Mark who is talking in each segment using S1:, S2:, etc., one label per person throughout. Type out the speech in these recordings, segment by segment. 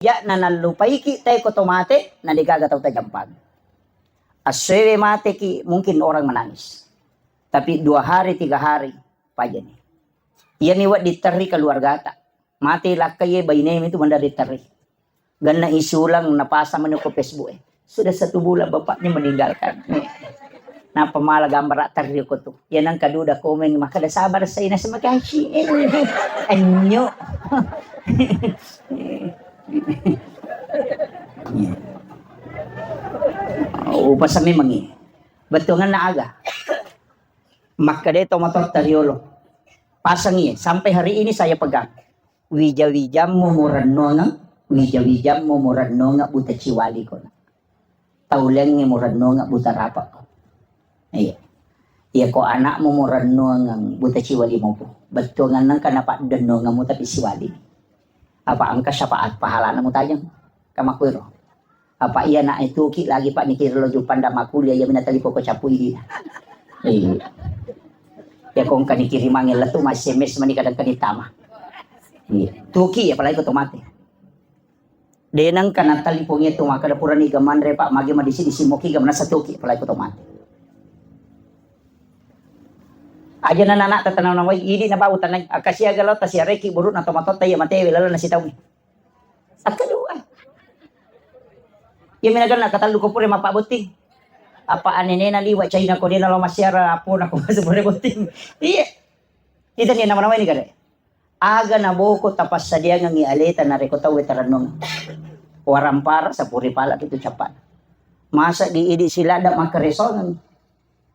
S1: Ya na nalupay ki tayo ko tomate na digagataw ta jampag. Aswewe mate ki mungkin orang menangis. Tapi 2 hari 3 hari pajan. Yan iwat diteri keluarga ta. Mati lakay bayinem itu benda diteri. Ganna isulang napasa man ko Facebook Sudah 1 bulan bapaknya meninggalkan. Nah pemala gambar teri ko tu. Yan ang kaduda komen maka da sabar sa ina sa makashi. Anyo. Upas kami mangi. Betungan na aga. Maka dito motor tariolo. Pasang sampai hari ini saya pegang. Wija-wijam mumurano nga. Wija-wijam mumurano nga buta ciwali ko. Tauleng nga murano nga buta rapak ko. Iya. Iya ko anak mumurano nga buta ciwali mo po. Betungan nang kanapa deno nga mo tapi siwali. Apa angka syafaat pahala na mo tayang kamakwiro. Apa iya na itu ki lagi pak nikir lo jupanda makulia ya minatali ko capui. Ya kong kanikiri mangil tu masih mes manikadang kanitama. Tuki ya palagi ko tomate. Denang kanatali po ngeto makada purani gaman re pak magi madisi disimoki gamna sa tuki palagi ko tomate. Aja na nana tatanaw na way idi na ba utanay akasya galaw ta siya reki burut na tomato tayo mate lalo na sitaw. At kadua. Yung minagal na katalo ko pure mapabuting. Apa anene na liwa China ko din na lo masyara apo na ko masubure buting. Iya. Kita ni naman ni kare. Aga na boko tapas sa dia ngi aleta na rekota wetaranong. Waram para sa puri pala itu cepat. Masa di idi sila da makaresonan.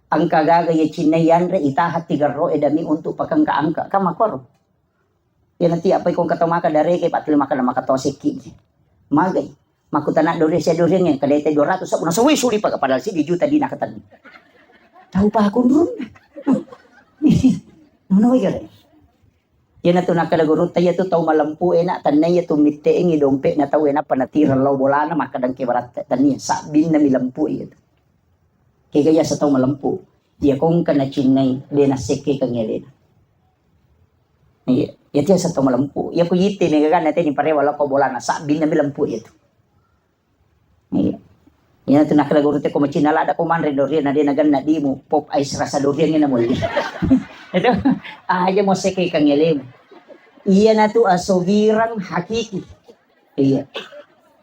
S1: Ang kagaga ya China yan re itahat tigaro edami untuk pakang kaangka kamakor. Yan nanti apa kung katomaka dare kay patli maka na makatosiki. Magay. Makutana dore siya dore nga kadete 200 sa una sa suli pa padahal si di juta di nakatan. Tahu pa ako ron. Ano way gare? Yan ato nakadagurot tayo to taw malampu na tanay to mitteeng idompe na taw na panatiran law bola na makadang kibarat taniya sabin na milampu ito. Kaya kaya sa taw malampu. Dia kong kana chinay de na seke kang yelena. Iya, ya sa taw malampu. Ya ko yite ni gaga natin ni pare wala ko bola na sabin na milampu ito. Iya. Yan ito nakalagurote ko machinalada ko man rin dorian na di nagan na di mo pop ice rasa dorian nga na mo. Ito, aja mo seke kang yelim. Iya na to asogirang hakiki. Iya.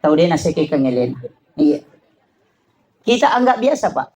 S1: Tahu din na seke kang yelena. Iya. Kita anggap biasa pak.